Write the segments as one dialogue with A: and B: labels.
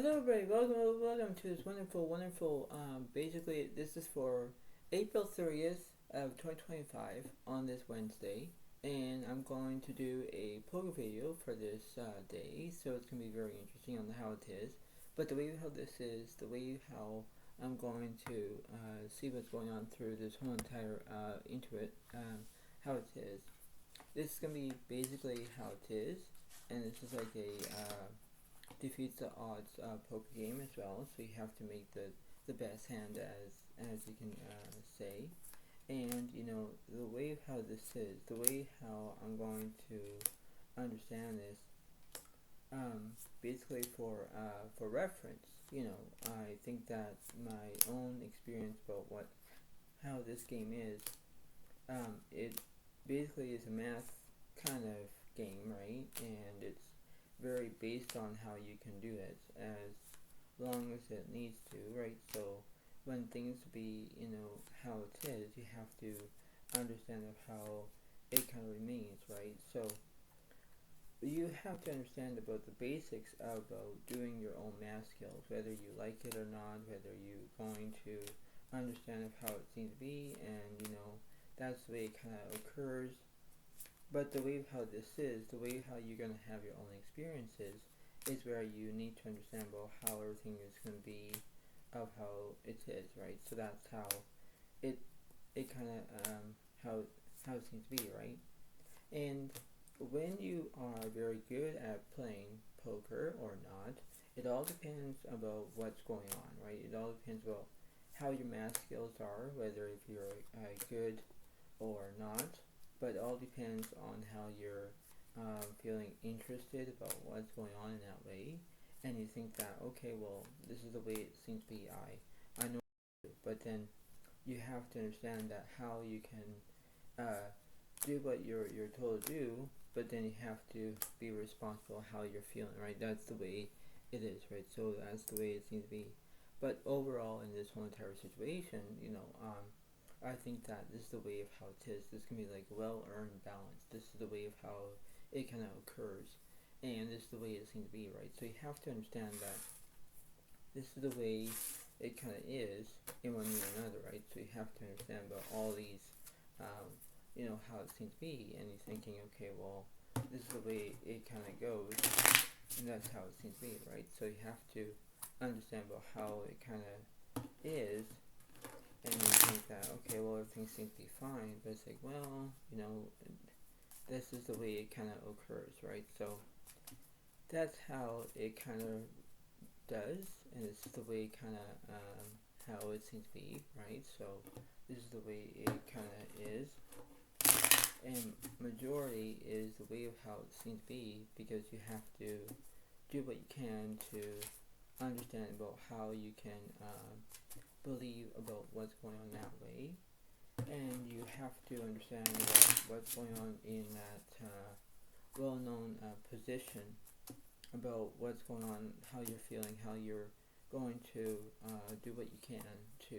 A: Hello everybody, welcome to this wonderful, basically this is for April 30th of 2025 on this Wednesday, and I'm going to do a poker video for this day, so it's going to be very interesting on how it is. But the way how this is, the way how I'm going to see what's going on through this whole entire into it, how it is. This is going to be basically how it is, and this is like a defeats the odds poker game as well. So you have to make the best hand as you can say. And you know the way of how this is, the way how I'm going to understand this. Basically for reference, you know, I think that my own experience about how this game is, it basically is a math kind of game, right? And it's very based on how you can do it as long as it needs to, right? So when things be, you know, how it is, you have to understand of how it kind of remains, right? So you have to understand about the basics about doing your own math skills, whether you like it or not, whether you're going to understand of how it seems to be, and you know, that's the way it kind of occurs. But the way of how this is, the way how you're going to have your own experiences, is where you need to understand about how everything is going to be, of how it is, right? So that's how it kind of how it seems to be, right? And when you are very good at playing poker or not, it all depends about what's going on, right? It all depends about how your math skills are, whether if you're good or not, but it all depends on how you're feeling interested about what's going on in that way, and you think that, okay, well, this is the way it seems to be. I know, but then you have to understand that how you can do what you're told to do, but then you have to be responsible how you're feeling, right? That's the way it is, right? So that's the way it seems to be. But overall, in this whole entire situation, you know, I think that this is the way of how it is. This can be like well-earned balance. This is the way of how it kind of occurs, and this is the way it seems to be, right? So you have to understand that this is the way it kind of is in one way or another, right? So you have to understand about all these, you know, how it seems to be, and you're thinking, okay, well, this is the way it kind of goes, and that's how it seems to be, right? So you have to understand about how it kind of is, and you think that, okay, well, everything seems to be fine, but it's like, well, you know, this is the way it kind of occurs, right? So that's how it kind of does, and this is the way kind of how it seems to be, right? So this is the way it kind of is, and majority is the way of how it seems to be, because you have to do what you can to understand about how you can believe about what's going on that way, and you have to understand what's going on in that well-known position, about what's going on, how you're feeling, how you're going to do what you can to,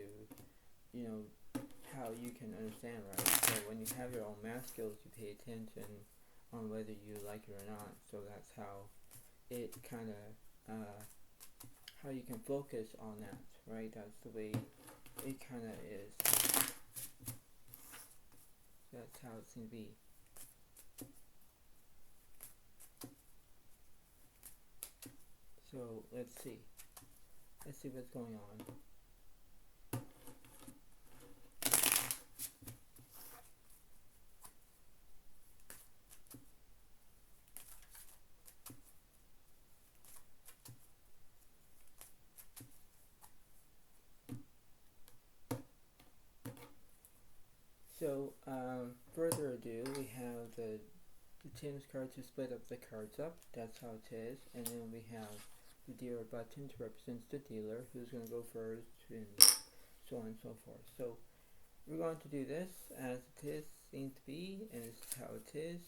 A: you know, how you can understand, right? So when you have your own math skills, you pay attention on whether you like it or not. So that's how it kind of how you can focus on that, right? That's the way it kind of is. That's how it seems to be. So let's see what's going on. So further ado, we have the Tim's card to split up the cards up. That's how it is. And then we have the dealer button to represent the dealer, who's going to go first, and so on and so forth. So we're going to do this as it is, seems to be, and this is how it is.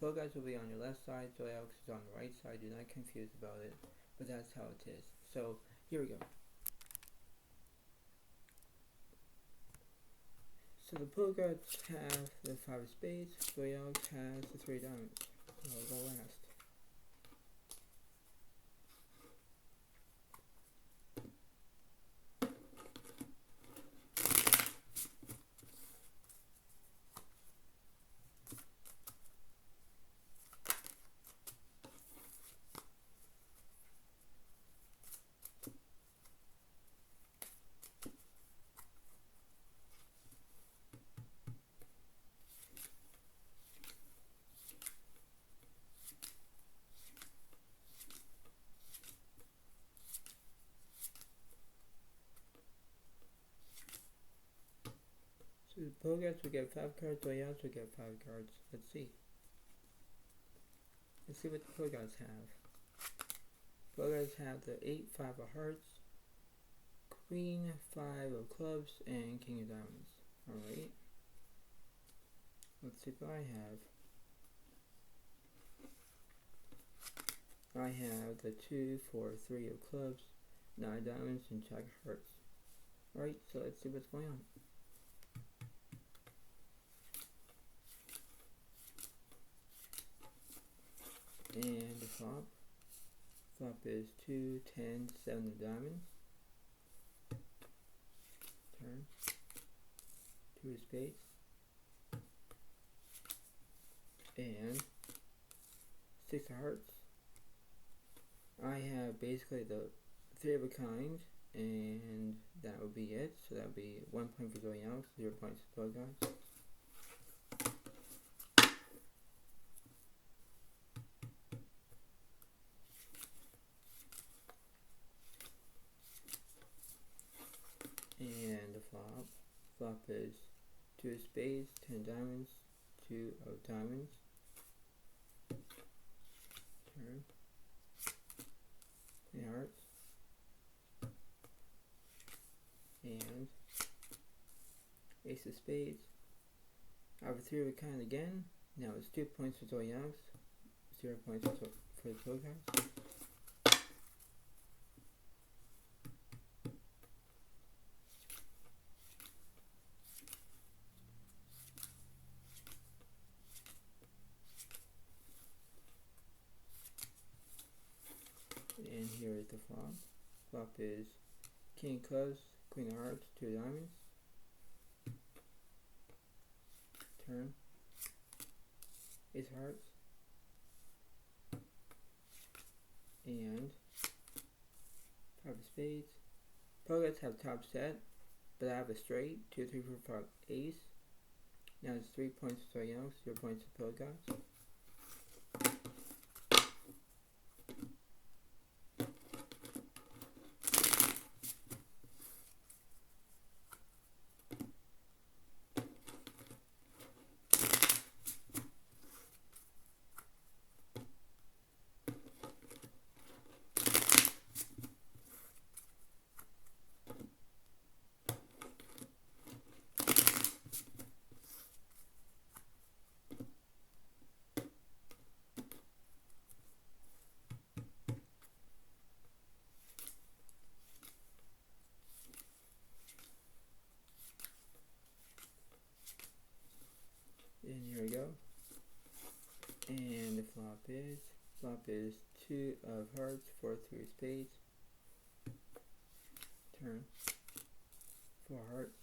A: Guys will be on your left side, Zodiac is on the right side. Do not confuse about it, but that's how it is. So here we go. So the Guys have the 5 of spades, Zodiac has the 3 diamonds. I'll go last. Progress will get 5 cards, Royals will get 5 cards. Let's see. Let's see what the Progress have. Progress have the 8, 5 of hearts, Queen, 5 of clubs, and King of diamonds. Alright. Let's see what I have. I have the 2, 4, 3 of clubs, 9 diamonds, and Jack of hearts. Alright, so let's see what's going on. And the flop. Flop is 2, 10, 7 of diamonds. Turn. 2 of spades. And 6 of hearts. I have basically the 3 of a kind, and that would be it. So that would be 1 point for Zodiac, 0 points for Progress. And the flop. Flop is 2 of spades, 10 diamonds, 2 of diamonds. Turn. 3 hearts. And ace of spades. I have a 3 of a kind again. Now it's 2 points for Zodiac, 0 points for the Progress. And here is the flop. Flop is King of clubs, Queen of hearts, 2 diamonds. Turn. Ace of hearts. And 5 of spades. Progress have top set, but I have a straight, 2, 3, 4, 5, ace. Now it's 3 points for Zodiac, 0 points for Progress. And here we go. And the flop is 2 of hearts, 4, 3 of spades. Turn. 4 hearts.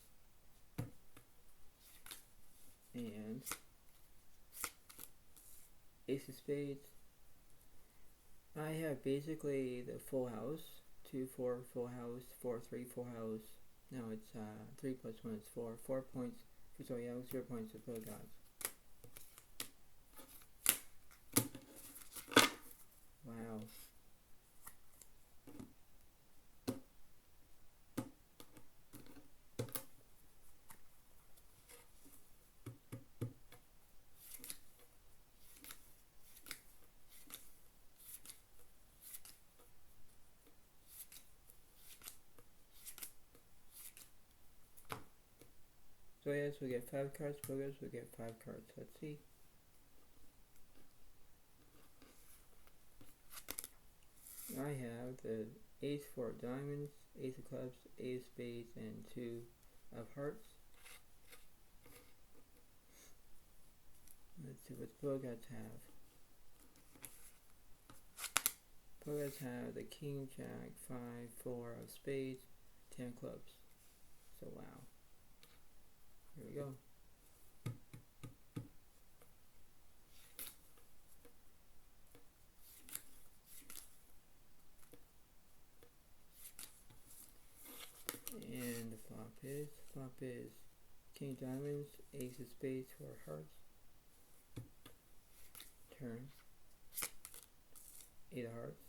A: And ace of spades. I have basically the full house. 2, 4, full house, 4, 3, full house. Now it's 3 plus 1 is 4. 4 points for Zodiac, 0 points for Progress. Wow. So yes, we get 5 cards, Progress will get 5 cards. Let's see. I have the ace, 4 of diamonds, ace of clubs, ace of spades, and 2 of hearts. Let's see what the Progress have. Progress have the king, jack, 5, 4 of spades, 10 clubs. So wow. Here we go. And the flop is king diamonds, ace of spades, 4 hearts. Turn. 8 of hearts.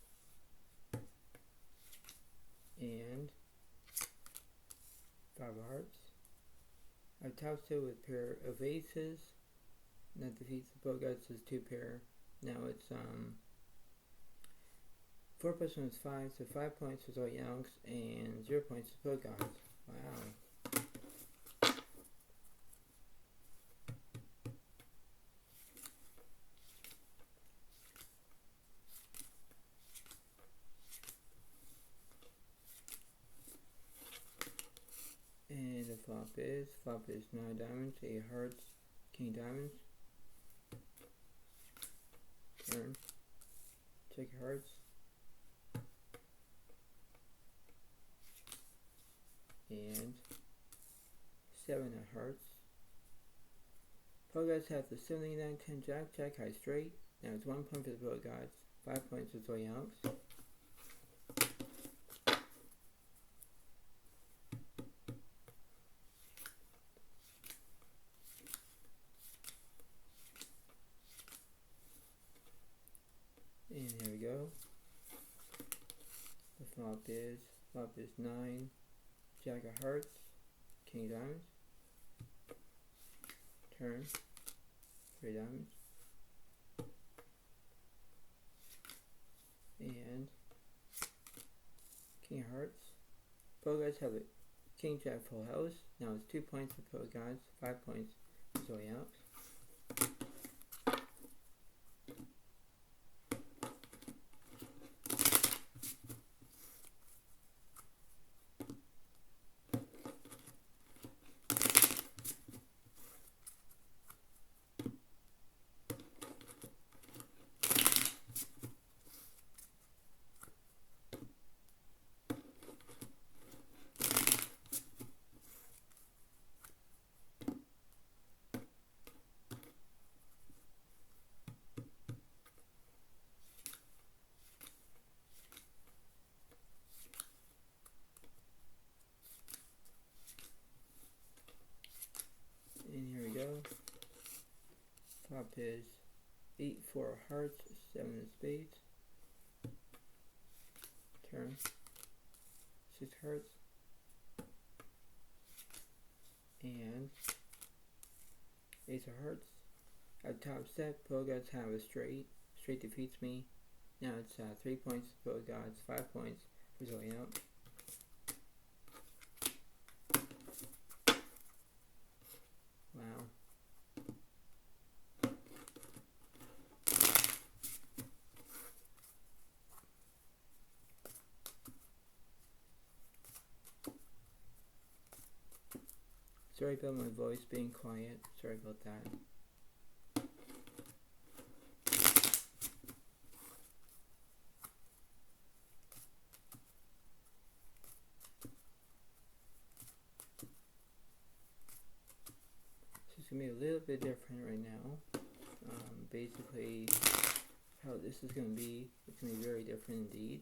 A: And 5 of hearts. I topped it with a pair of aces. And that defeats the Bogarts as 2 pair. Now it's 4 plus 1 is 5, so 5 points for Zodiac and 0 points for Bogarts. Wow. And the flop is 9 diamonds, 8 hearts, king diamonds. Turn. Check your hearts. And 7 of hearts. Bogarts have the 79, 10 jack, jack high straight. Now it's 1 point for the Bogarts, 5 points for Zodiac. And here we go. The flop is 9, jack of hearts, king diamonds. Turn, 3 diamonds. And king of hearts. Bogarts have a king jack full house. Now it's 2 points for Bogarts, 5 points for Zodiac. And here we go. Flop is 8, 4 of hearts, 7 of spades. Turn, 6 hearts. And ace of hearts. At top step, Bogarts have a straight. Straight defeats me. Now it's 3 points for Bogarts, 5 points for Zodiac. Wow. Sorry about my voice being quiet. Sorry about that. So it's going to be a little bit different right now. Basically, how this is going to be, it's going to be very different indeed.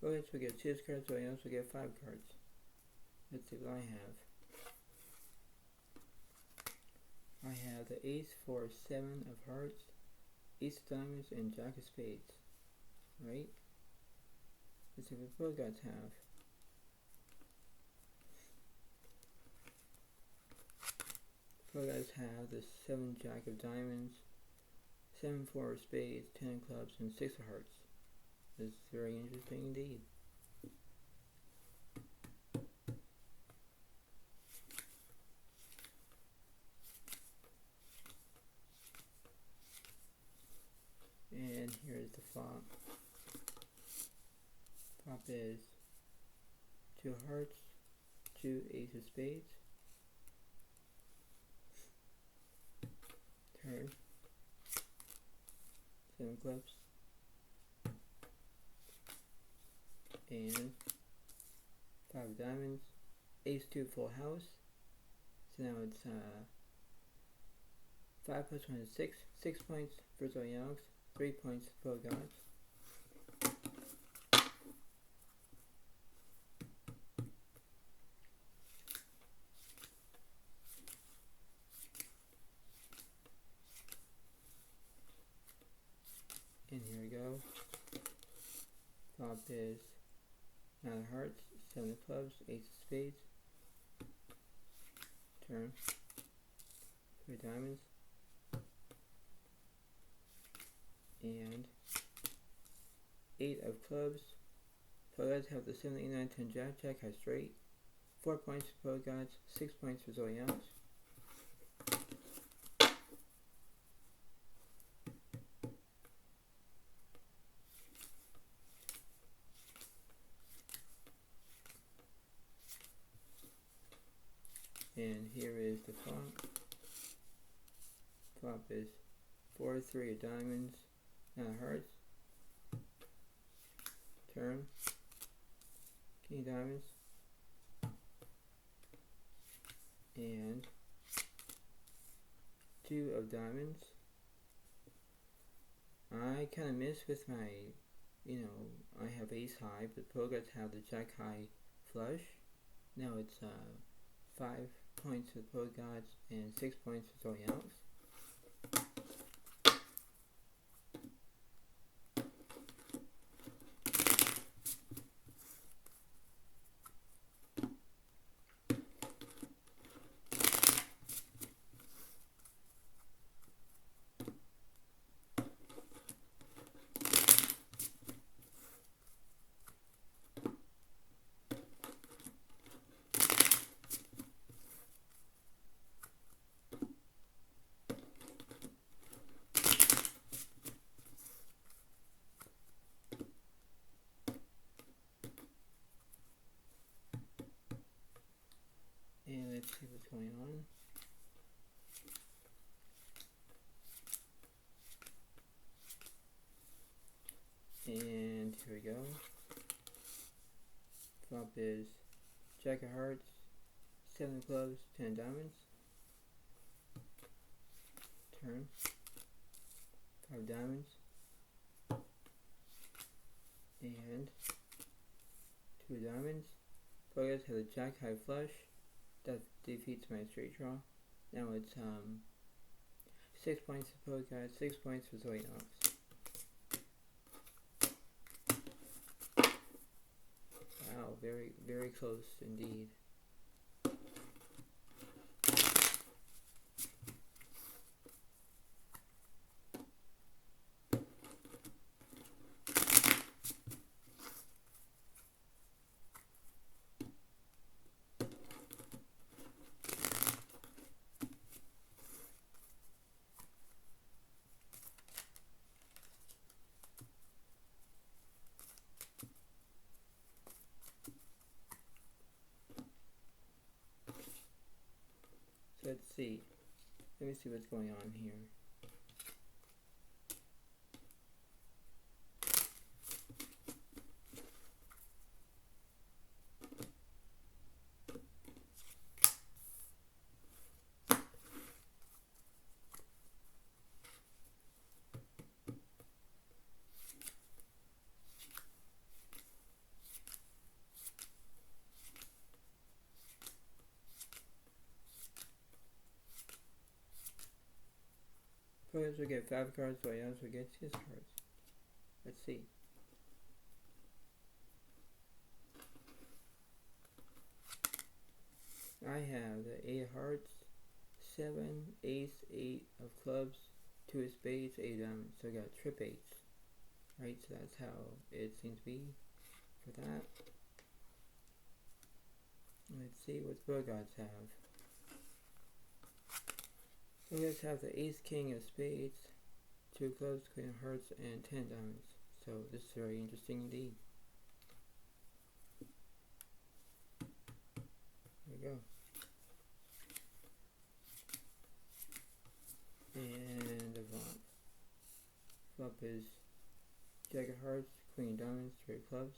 A: Bogarts will get 6 cards, so I also get 5 cards. Let's see what I have. I have the ace, 4, 7 of hearts, ace of diamonds, and jack of spades. Right? Let's see what Bogarts have. Bogarts have the 7 jack of diamonds, 7, 4 of spades, 10 of clubs, and 6 of hearts. This is very interesting indeed. And here is the flop. Flop is 2 hearts, 2 ace of spades. Turn, 7 clubs. And 5 5 diamonds, ace 2 full house. So now it's 5 plus 1 is 6. 6 points for Zodiac, 3 points for Gods. And here we go. Flop is 9 of hearts, 7 of clubs, ace of spades. Turn. 3 diamonds. And 8 of clubs. Pro Gods have the 7, 8, 9, 10 jack, jack high straight. 4 points for Pro Gods, 6 points for Zodiac. And here is the flop. Flop is 4, 3 of diamonds, 9 of hearts. Turn. King diamonds. And 2 of diamonds. I kind of miss with my, I have ace high, but Pro Gods have the jack high flush. Now it's 5 points for Pro Gods and 6 points for Zodiac. And let's see what's going on. And here we go. Flop is jack of hearts, 7 of clubs, 10 diamonds. Turn. 5 diamonds. And 2 diamonds. Pro Gods have a jack high flush. That defeats my straight draw. Now it's 6 points for Pro Gods, 6 points for Zodiac. Wow, very, very close indeed. Let's see. Let me see what's going on here. Pro Gods will get 5 cards, Zodiac will get 6 cards. Let's see. I have the 8 of hearts, 7, ace, 8 of clubs, 2 of spades, 8 of diamonds. So I got trip 8s. Right, so that's how it seems to be for that. Let's see what Pro Gods have. Pro Gods have the ace, king of spades, 2 of clubs, queen of hearts, and 10 diamonds. So this is very interesting indeed. There we go. And the flop. Flop is jack of hearts, queen of diamonds, 3 of clubs.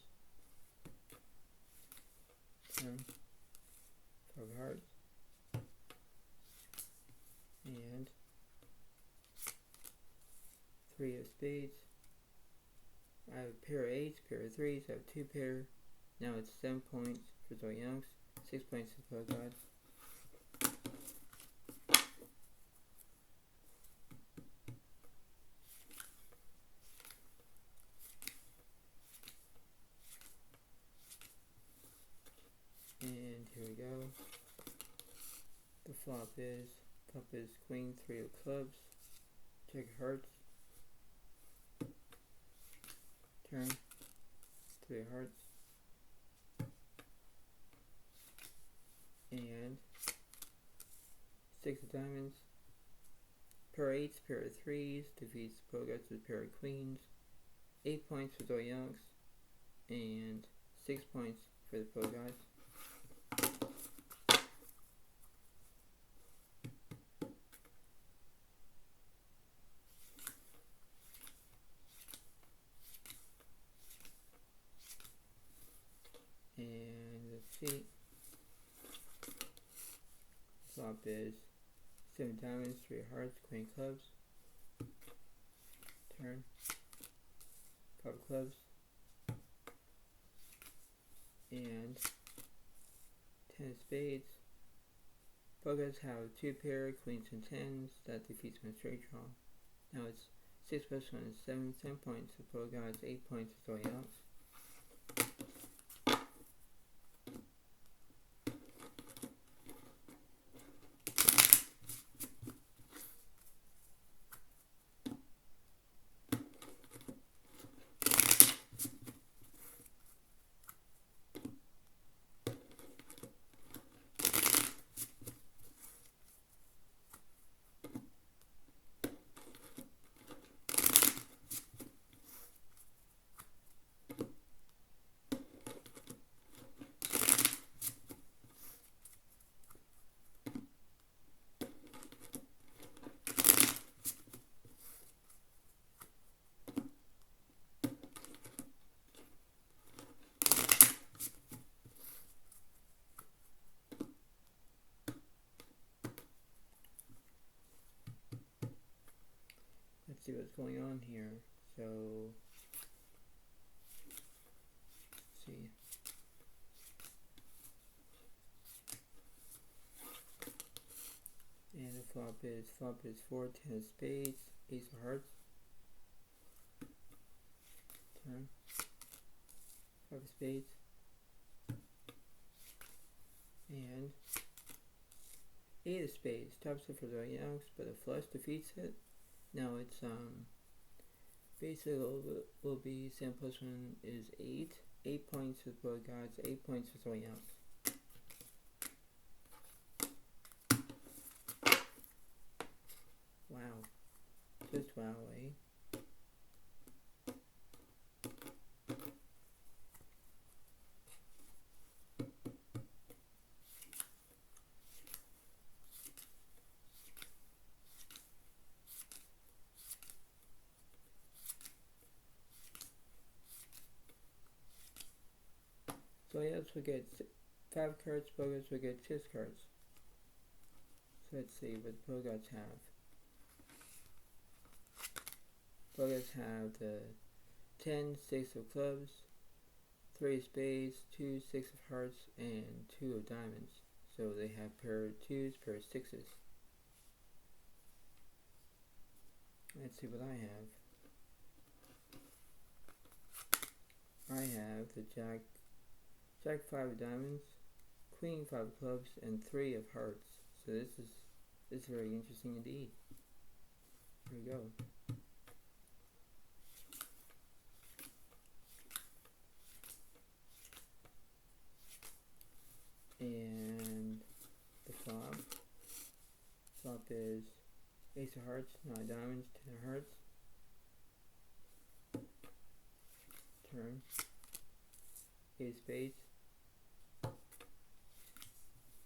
A: turn, 4 of hearts, and 3 of spades. I have a pair of 8s, pair of 3s, I have 2 pair. Now it's 7 points for Zodiac, 6 points for the gods. And here we go. The flop is queen, 3 of clubs, check hearts, turn, 3 of hearts, and 6 of diamonds, pair of 8s, pair of 3s, defeats the Poguts with pair of queens, 8 points for Zodiacs, and 6 points for the Poguts. And let's see. Flop is 7 diamonds, 3 hearts, queen clubs. Turn. 5 clubs. And 10 spades. Poguts have 2 pair, queens and 10s. That defeats my straight draw. Now it's 6 plus 1 is 7, 10 points for Poguts, 8 points for Zodiacs. Let's see what's going on here. So, let's see. And the flop is 4, 10 of spades, ace of hearts. Turn. 5 of spades. And 8 of spades. Tops it for Zodiacs, but a flush defeats it. Now it's basically will be 7 plus 1 is 8. 8 points for both gods, 8 points for Zodiacs. Wow. Just wow, eh? Zodiacs will get 5 cards, Poguts will get 6 cards. So let's see what Poguts have. Poguts have the 10, 6 of clubs, 3 of spades, 2, 6 of hearts, and 2 of diamonds. So they have pair of 2s, pair of 6s. Let's see what I have. I have the Jack 5 of diamonds, Queen 5 of clubs, and 3 of hearts. So this is very interesting indeed. Here we go. And the flop is ace of hearts, 9 diamonds, 10 of hearts. Turn. 8 of spades.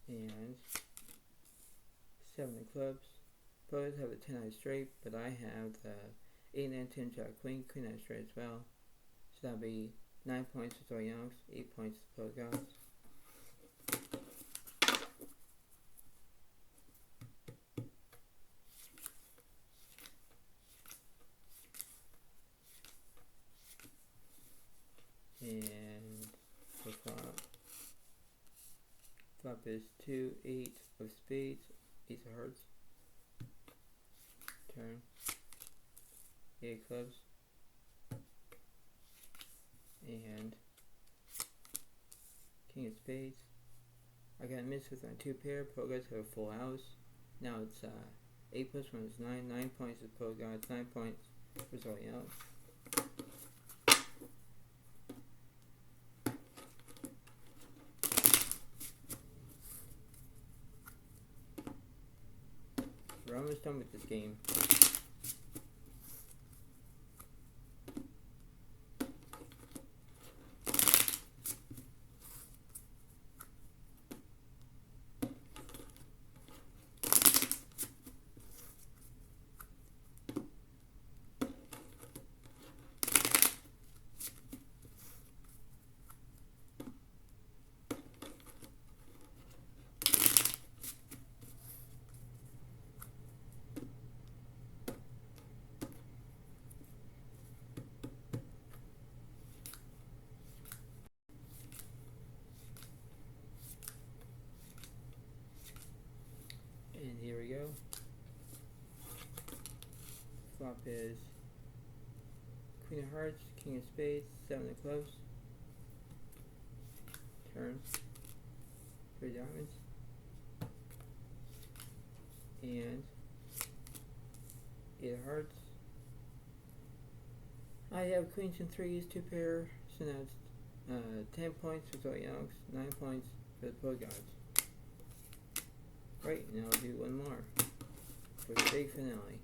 A: And 7 of clubs. Both have a 10 out straight, but I have the 8 and 10 jack queen out straight as well. So that'll be 9 points for Zodiacs, 8 points for both guys. Flop is 2, 8 of spades, ace of hearts. Turn. 8 of clubs. And king of spades. I got missed with my 2 pair. Pro guys have a full house. Now it's 8 plus 1 is 9. 9 points is pro guys. 9 points for Zodiac. We're almost done with this game. And here we go. Flop is Queen of Hearts, King of Spades, 7 of Clubs. Turn. 3 diamonds. And 8 of Hearts. I have Queens and 3s, 2 pair, so now it's 10 points for Zodiac, 9 points for the Pro Gods. Right, now I'll do one more for the big finale.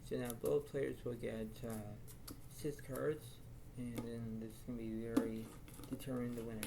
A: So now both players will get 6 cards, and then this is going to be very determine the winner.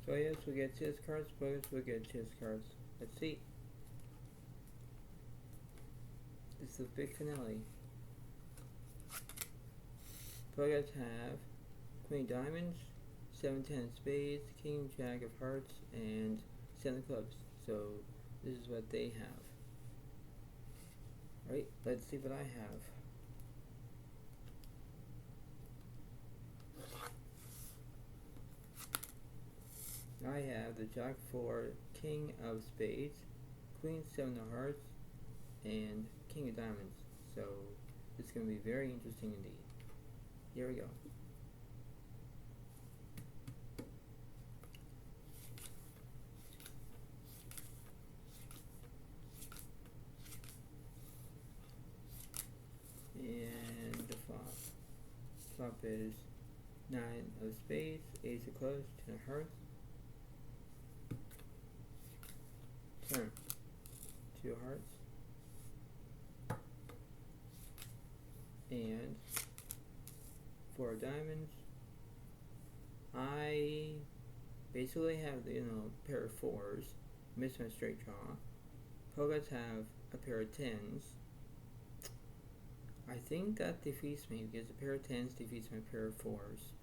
A: So yes, we get 6 cards, both will get 6 cards. Let's see. This is the big finale. Players have Queen of Diamonds, 7, 10 of Spades, King, Jack of Hearts, and 7 of Clubs. So this is what they have. Right, let's see what I have. I have the Jack 4, King of Spades, Queen 7 of Hearts, and King of Diamonds. So it's going to be very interesting indeed. Here we go. And the flop. Flop is 9 of Spades, Ace of Clubs, 10 of Hearts. Turn. 2 of Hearts. And 4 of Diamonds. I basically have the pair of 4s. Missed my straight draw. Pogots have a pair of 10s. I think that defeats me because a pair of 10s defeats my pair of 4s.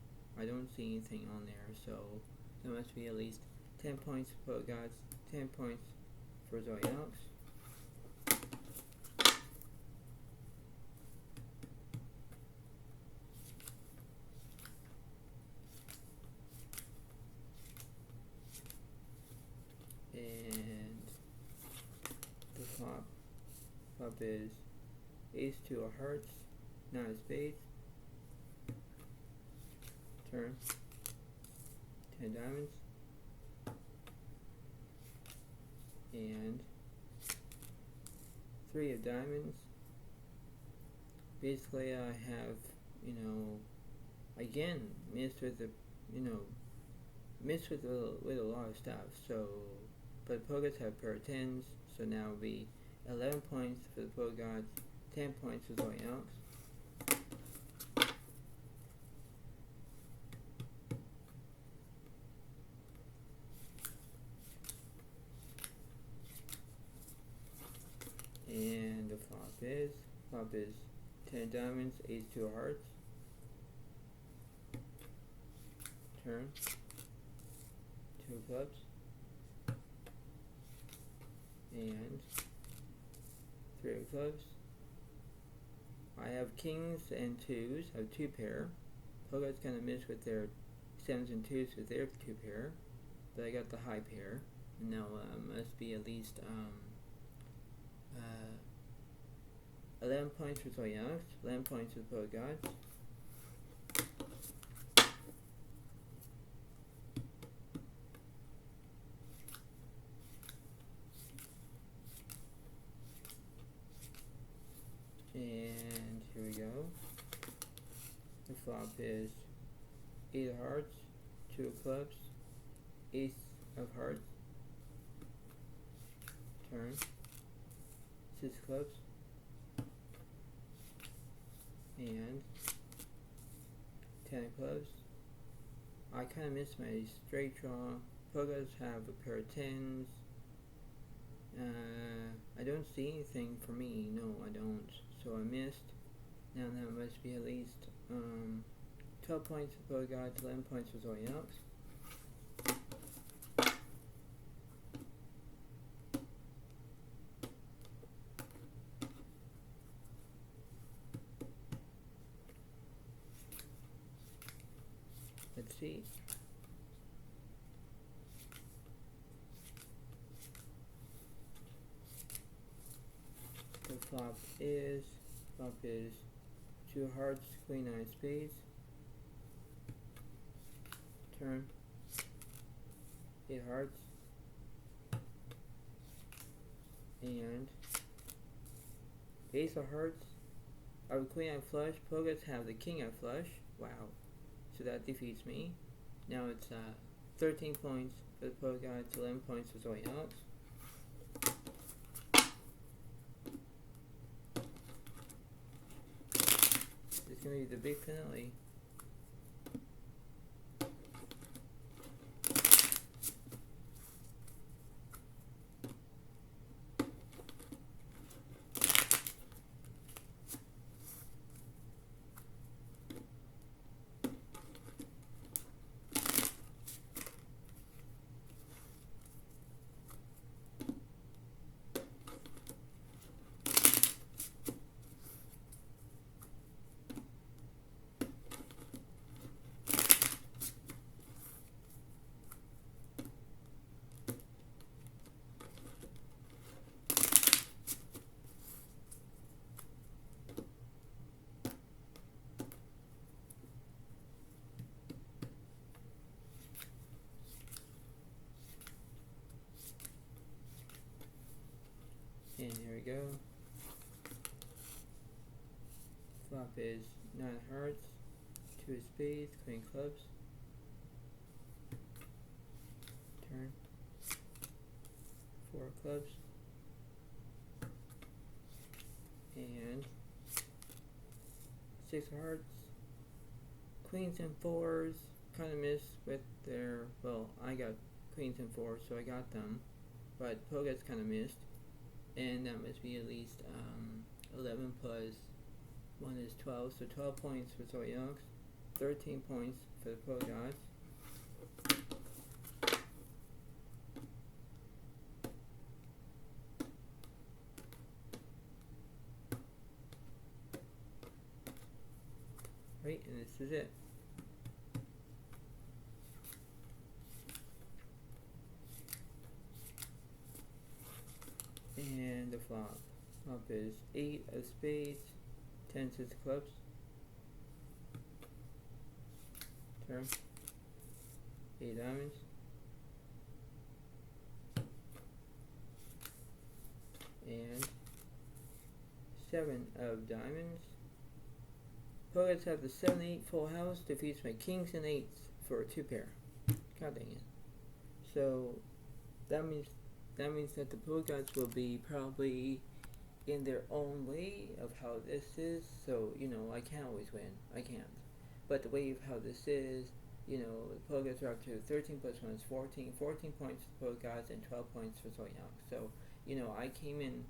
A: I don't see anything on there, so there must be at least 10 points for Pogots, 10 points for Zodiac. flop. Flop is ace two of hearts, nine of spades. Turn. 10 diamonds. And 3 of diamonds. Basically I have, again, missed with a lot of stuff. So, but Pogots have pair of 10s, so now it'll be 11 points for the Pogots, 10 points for Zodiac. And the flop is 10 diamonds, ace two of hearts. Turn. 2 of clubs. And 3 of clubs. I have kings and twos. I have 2 pair. Pogots kind of miss with their 7s and 2s with their 2 pair. But I got the high pair. And now must be at least 11 points for Zodiac, 11 points for the Pogots. And here we go. The flop is 8 of hearts, 2 of clubs, ace of hearts. Turn. 6 of clubs. And 10 of clubs. I kind of missed my straight draw. Pogots have a pair of 10s. I don't see anything for me. No, I don't. So I missed. Now that must be at least 12 points for Pogots, 11 points for Zodiac. Let's see. The flop is 2 hearts, queen, 9 spades. Turn. 8 hearts. And ace of hearts. I have queen eye flush. Pogots have the king eye flush. Wow. So that defeats me. Now it's 13 points for the Pogots, 11 points for Zodiac. It's going to be the big finale. And here we go. Flop is 9 hearts, 2 of spades, queen clubs. Turn. 4 of clubs. And 6 of hearts. Queens and 4s. Kind of missed with their, well, I got queens and 4s, so I got them. But Pogots kind of missed. And that must be at least 11 plus 1 is 12, so 12 points for Zodiac, 13 points for the Pogots. Right, and this is it. And the flop. Flop is 8 of spades, 10 of clubs. Turn. 8 diamonds. And 7 of diamonds. Players have the 7-8 full house, defeats my kings and 8s for a 2 pair. God dang it. So that means that the pool guys will be probably in their own way of how this is. So, I can't always win. I can't. But the way of how this is, the pool guys are up to 13 plus 1 is 14. 14 points for the pool guys and 12 points for Zodiac. So, I came in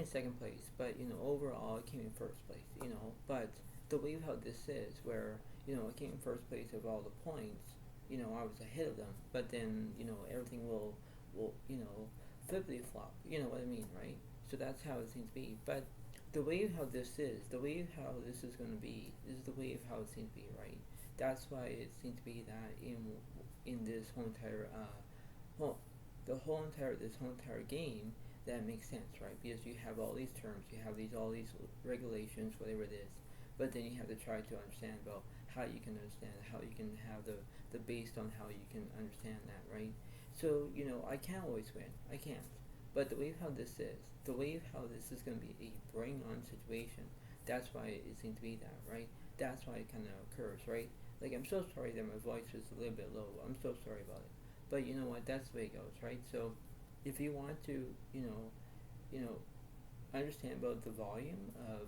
A: second place, but overall I came in first place. But the way of how this is, where I came in first place of all the points, I was ahead of them, but then everything will flippity flop. You know what I mean, right? So that's how it seems to be. But the way of how this is, the way of how this is going to be, is the way of how it seems to be, right? That's why it seems to be that in this whole entire this whole entire game, that makes sense, right? Because you have all these terms, you have all these regulations, whatever it is, but then you have to try to understand about how you can understand it, how you can have the based on how you can understand that, right? So I can't always win, I can't. But the way of how this is, the way of how this is going to be a bring-on situation, that's why it seems to be that, right? That's why it kind of occurs, right? Like, I'm so sorry that my voice was a little bit low. I'm so sorry about it. But you know what? That's the way it goes, right? So, if you want to, understand about the volume of,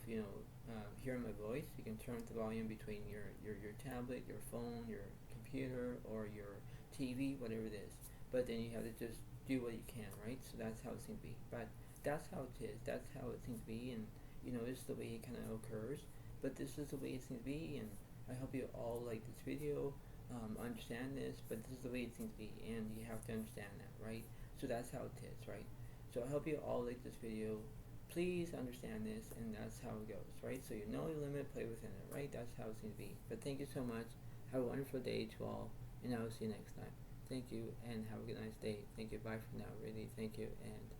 A: hearing my voice, you can turn the volume between your tablet, your phone, your computer, or your TV, whatever it is. But then you have to just do what you can, right? So that's how it seems to be. But that's how it is. That's how it seems to be, and this is the way it kind of occurs. But this is the way it seems to be, and I hope you all like this video, understand this. But this is the way it seems to be, and you have to understand that, right? So that's how it is, right? So I hope you all like this video. Please understand this, and that's how it goes, right? So you know your limit, play within it, right? That's how it seems to be. But thank you so much. Have a wonderful day to all, and I will see you next time. Thank you, and have a good nice day. Thank you. Bye for now. Really, thank you, and